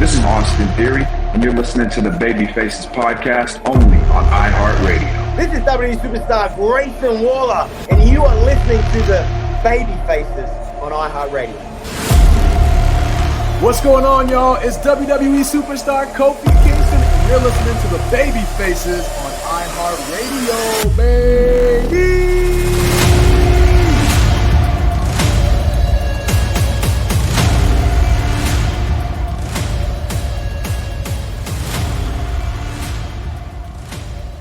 This is Austin Theory, and you're listening to the Baby Faces podcast only on iHeartRadio. This is WWE superstar Grayson Waller, and you are listening to the Baby Faces on iHeartRadio. What's going on, y'all? It's WWE superstar Kofi Kingston, and you're listening to the Baby Faces on iHeartRadio, baby!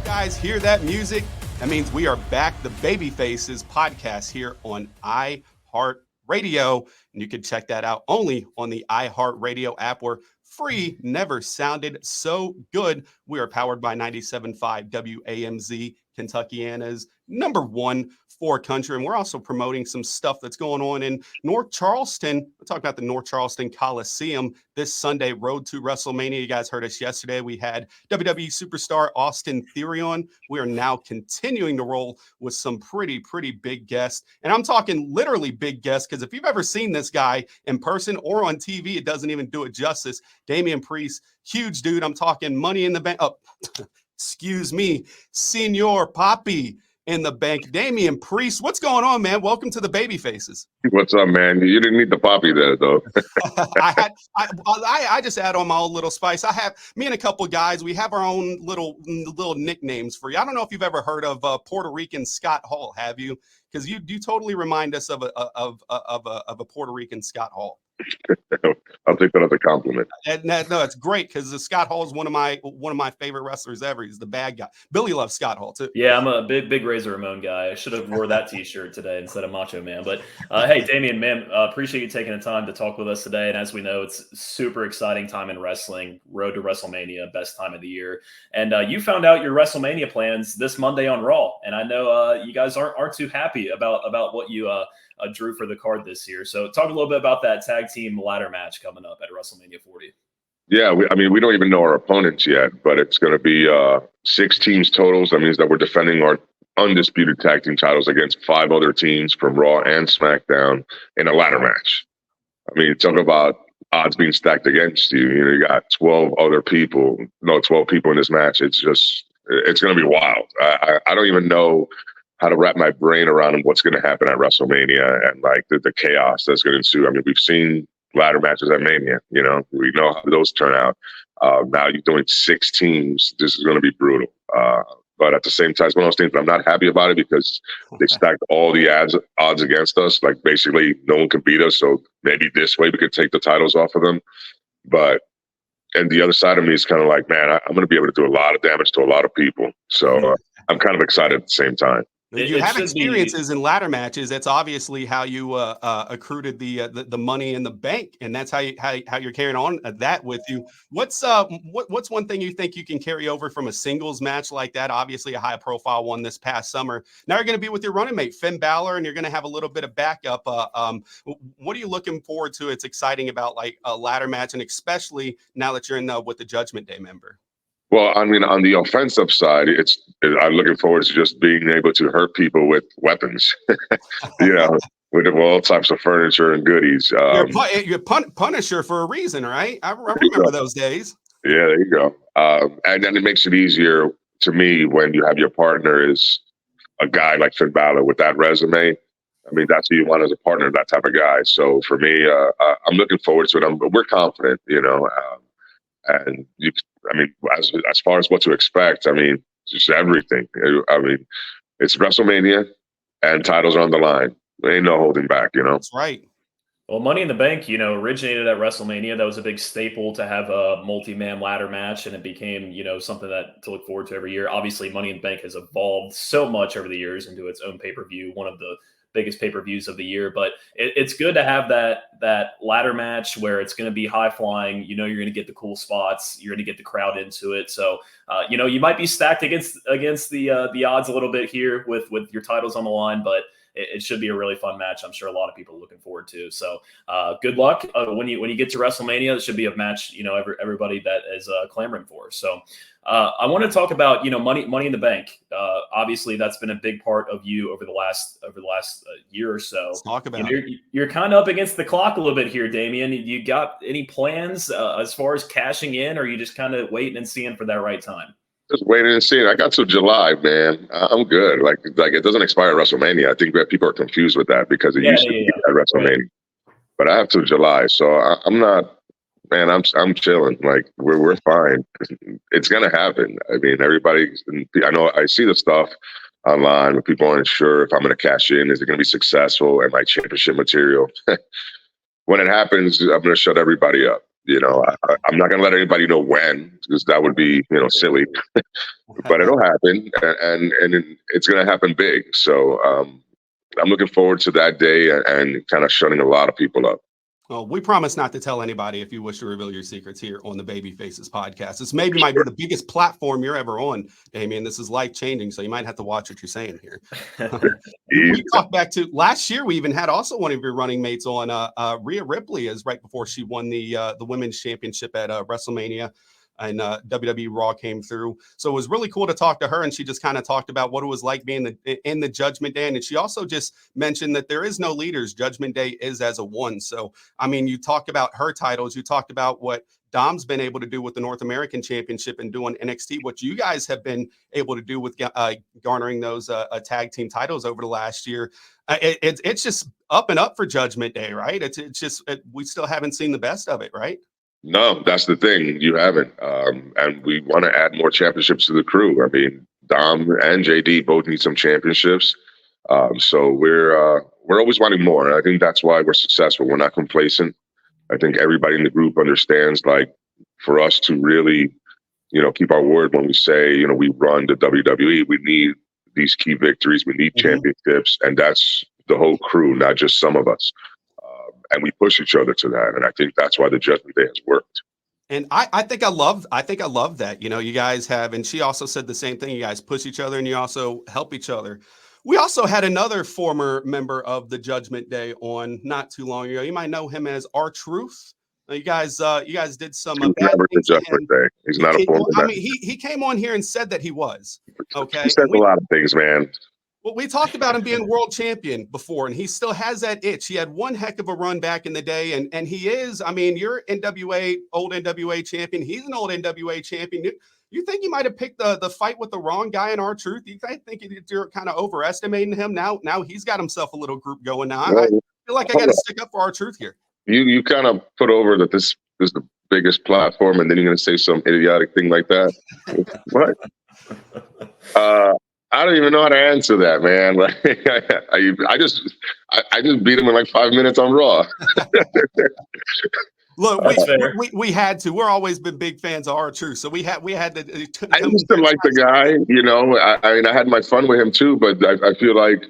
Guys, hear that music? That means we are back. The Baby Faces podcast here on iHeartRadio, and you can check that out only on the iHeartRadio app. Where free never sounded so good. We are powered by 97.5 WAMZ, Kentuckiana's #1 for country, and we're also promoting some stuff that's going on in North Charleston. We'll talk about the North Charleston Coliseum this Sunday, Road to WrestleMania. You guys heard us yesterday. We had WWE superstar Austin Theory on. We are now continuing to roll with some pretty big guests, and I'm talking literally big guests, because if you've ever seen this guy in person or on TV, it doesn't even do it justice. Damian Priest, huge dude. I'm talking Money in the Bank. Oh, excuse me, Senor Poppy in the bank. Damian Priest, what's going on, man? Welcome to the Baby Faces. What's up, man? You didn't need the poppy there, though. I just add on my own little spice. I have me and a couple of guys. We have our own little nicknames for you. I don't know if you've ever heard of Puerto Rican Scott Hall. Have you? Because you totally remind us of a Puerto Rican Scott Hall. I'll take that as a compliment. No, it's great, because Scott Hall is one of my favorite wrestlers ever. He's the bad guy. Billy loves Scott Hall too. Yeah, I'm a big Razor Ramon guy. I should have wore that T-shirt today instead of Macho Man. But hey, Damian, man, appreciate you taking the time to talk with us today. And as we know, it's super exciting time in wrestling. Road to WrestleMania, best time of the year. And you found out your WrestleMania plans this Monday on Raw. And I know you guys aren't too happy about what you drew for the card this year. So talk a little bit about that tag team ladder match coming up at WrestleMania 40. Yeah, we don't even know our opponents yet, but it's going to be 6 teams totals. That means that we're defending our undisputed tag team titles against 5 other teams from Raw and SmackDown in a ladder match. I mean, talk about odds being stacked against you. You know, you got 12 people in this match. It's going to be wild. I don't even know how to wrap my brain around what's going to happen at WrestleMania and like the chaos that's going to ensue. I mean, we've seen ladder matches at Mania, you know, we know how those turn out. Now you're doing 6 teams. This is going to be brutal. But at the same time, it's one of those things that I'm not happy about it, because they stacked all the odds against us. Like basically no one can beat us. So maybe this way we could take the titles off of them. And the other side of me is kind of like, man, I'm going to be able to do a lot of damage to a lot of people. So I'm kind of excited at the same time. You have experiences in ladder matches. That's obviously how you accrued the money in the bank, and that's how you're carrying on that with you. What's one thing you think you can carry over from a singles match like that? Obviously, a high profile one this past summer. Now you're going to be with your running mate Finn Balor, and you're going to have a little bit of backup. What are you looking forward to? It's exciting about like a ladder match, and especially now that you're in with the Judgment Day member. Well, I mean, on the offensive side, I'm looking forward to just being able to hurt people with weapons, with all types of furniture and goodies. You're Punisher for a reason, right? I remember those days. Yeah, there you go. And then it makes it easier to me when you have your partner is a guy like Finn Balor with that resume. I mean, that's who you want as a partner, that type of guy. So for me, I'm looking forward to it. We're confident, you know. As far as what to expect, I mean, just everything. I mean, it's WrestleMania and titles are on the line. There ain't no holding back, you know? That's right. Well, Money in the Bank, you know, originated at WrestleMania. That was a big staple to have a multi-man ladder match, and it became, you know, something to look forward to every year. Obviously, Money in the Bank has evolved so much over the years into its own pay-per-view, one of the biggest pay-per-views of the year. But it's good to have that ladder match where it's going to be high flying. You know, you're going to get the cool spots. You're going to get the crowd into it. So, you might be stacked against the odds a little bit here with your titles on the line, but it should be a really fun match. I'm sure a lot of people are looking forward to. So good luck when you get to WrestleMania. It should be a match, everybody that is clamoring for. So I want to talk about, money in the bank. Obviously, that's been a big part of you over the last year or so. Let's talk about it. You're kind of up against the clock a little bit here, Damian. You got any plans as far as cashing in, or are you just kind of waiting and seeing for that right time? Just waiting and seeing. I got till July, man. I'm good. Like it doesn't expire at WrestleMania. I think that people are confused with that because it used to be at WrestleMania. Right. But I have till July, so I'm not. Man, I'm chilling. Like we're fine. It's gonna happen. I mean, everybody. I know. I see the stuff online where people aren't sure if I'm gonna cash in. Is it gonna be successful? Am I championship material? When it happens, I'm gonna shut everybody up. I'm not gonna let anybody know when, because that would be silly. But it'll happen, and it's gonna happen big. So I'm looking forward to that day and kind of shutting a lot of people up. Well, we promise not to tell anybody if you wish to reveal your secrets here on the Baby Faces podcast. This might be the biggest platform you're ever on, Damian. This is life-changing, so you might have to watch what you're saying here. We talked back to last year. We even had also one of your running mates on, Rhea Ripley, as right before she won the women's championship at WrestleMania. And WWE Raw came through. So it was really cool to talk to her. And she just kind of talked about what it was like being in the Judgment Day. And she also just mentioned that there is no leaders. Judgment Day is as a one. So, I mean, you talked about her titles. You talked about what Dom's been able to do with the North American Championship and doing NXT, what you guys have been able to do with garnering those tag team titles over the last year. It's just up and up for Judgment Day, right? It's just we still haven't seen the best of it, right? No, that's the thing. You haven't. And we want to add more championships to the crew. I mean, Dom and JD both need some championships. So we're always wanting more. And I think that's why we're successful. We're not complacent. I think everybody in the group understands, like, for us to really, keep our word when we say, we run the WWE, we need these key victories. We need championships. And that's the whole crew, not just some of us. And we push each other to that. And I think that's why the Judgment Day has worked. And I think I love that. You guys have, and she also said the same thing. You guys push each other and you also help each other. We also had another former member of the Judgment Day on not too long ago. You might know him as R-Truth. You guys did some bad things to him. Day. He's not a former member. I mean, he came on here and said that he was. Okay. He said a lot of things, man. Well, we talked about him being world champion before, and he still has that itch. He had one heck of a run back in the day, and he is. I mean, you're old NWA champion. He's an old NWA champion. You think you might have picked the fight with the wrong guy in R-Truth? You think you're kind of overestimating him now? Now he's got himself a little group going now. I feel like I got to stick up for R-Truth here. You kind of put over that this is the biggest platform, and then you're going to say some idiotic thing like that. What? I don't even know how to answer that, man. Like, I just beat him in like 5 minutes on Raw. Look, we had to. We're always been big fans of R-Truth, so we had to. I used to like the guy, I mean, I had my fun with him too, but I feel like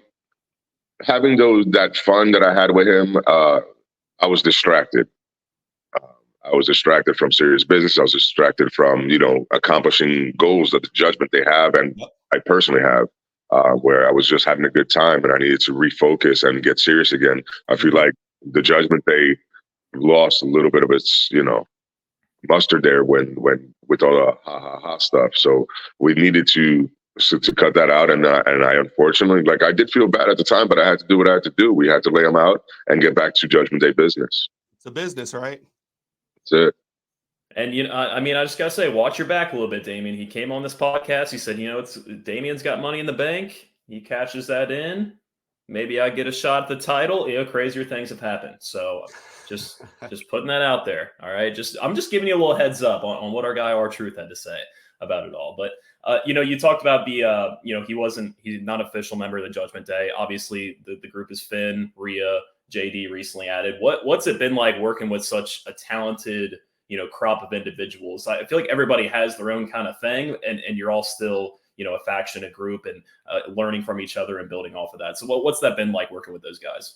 having that fun that I had with him, I was distracted. I was distracted from serious business. I was distracted from, accomplishing goals that the Judgment they have, and I personally have, where I was just having a good time and I needed to refocus and get serious again. I feel like the Judgment Day lost a little bit of its, mustard there when with all the ha stuff. So we needed to cut that out, and I unfortunately, I did feel bad at the time, but I had to do what I had to do. We had to lay them out and get back to Judgment Day business. It's a business, right? That's it. And I mean, I just gotta say, watch your back a little bit, Damian. He came on this podcast. He said, Damian's got money in the bank. He cashes that in. Maybe I get a shot at the title. Crazier things have happened. So just putting that out there. All right. I'm just giving you a little heads up on what our guy R-Truth had to say about it all. But you talked about he's not an official member of the Judgment Day. Obviously, the group is Finn, Rhea, JD recently added. What's it been like working with such a talented crop of individuals? I feel like everybody has their own kind of thing, and you're all still a faction, a group, and learning from each other and building off of that. So what's that been like working with those guys?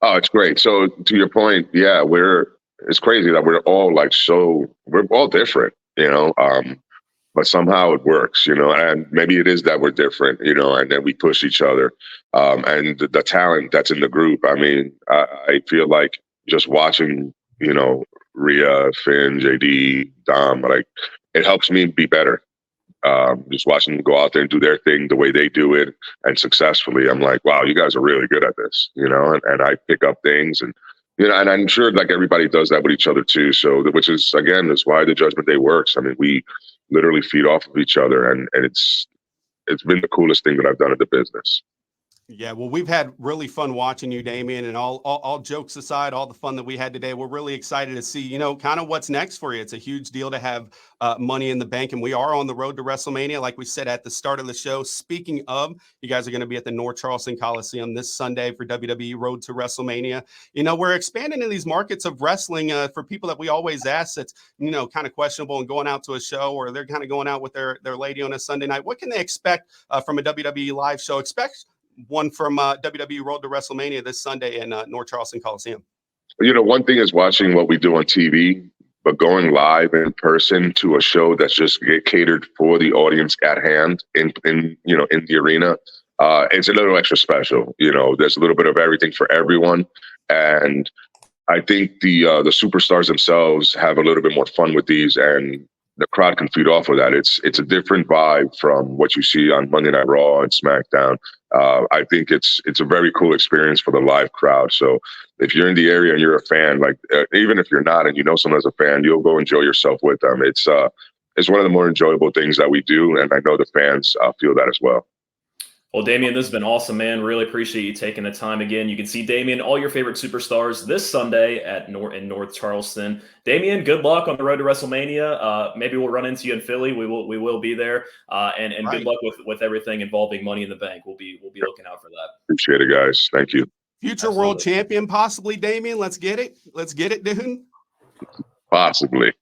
Oh, it's great. So to your point, yeah, it's crazy that we're all we're all different. but somehow it works, and maybe it is that we're different, and then we push each other. And the talent that's in the group, I mean, I feel like just watching, Rhea, Finn, JD, Dom, like it helps me be better. Just watching them go out there and do their thing the way they do it and successfully, I'm like, wow, you guys are really good at this, and I pick up things and, and I'm sure like everybody does that with each other too. So, which is, again, is why the Judgment Day works. I mean, we literally feed off of each other, and it's been the coolest thing that I've done in the business. Yeah, well, we've had really fun watching you, Damian, and all jokes aside, all the fun that we had today, we're really excited to see, kind of what's next for you. It's a huge deal to have money in the bank, and we are on the road to WrestleMania, like we said at the start of the show. Speaking of, you guys are going to be at the North Charleston Coliseum this Sunday for WWE Road to WrestleMania. We're expanding in these markets of wrestling for people that we always ask that's, kind of questionable and going out to a show, or they're kind of going out with their lady on a Sunday night. What can they expect from a WWE live show? Expect one from WWE Road to WrestleMania this Sunday in North Charleston Coliseum. One thing is watching what we do on TV, but going live in person to a show that's just catered for the audience at hand in the arena, it's a little extra special. There's a little bit of everything for everyone, and I think the superstars themselves have a little bit more fun with these, and the crowd can feed off of that. It's a different vibe from what you see on Monday Night Raw and SmackDown. I think it's a very cool experience for the live crowd. So if you're in the area and you're a fan, like even if you're not and someone as a fan, you'll go enjoy yourself with them. It's one of the more enjoyable things that we do, and I know the fans feel that as well. Well, Damian, this has been awesome, man. Really appreciate you taking the time again. You can see Damian, all your favorite superstars, this Sunday in North Charleston. Damian, good luck on the road to WrestleMania. Maybe we'll run into you in Philly. We will be there. And right. Good luck with everything involving Money in the Bank. We'll be looking out for that. Appreciate it, guys. Thank you. Future Absolutely. World champion, possibly, Damian. Let's get it. Let's get it, dude. Possibly.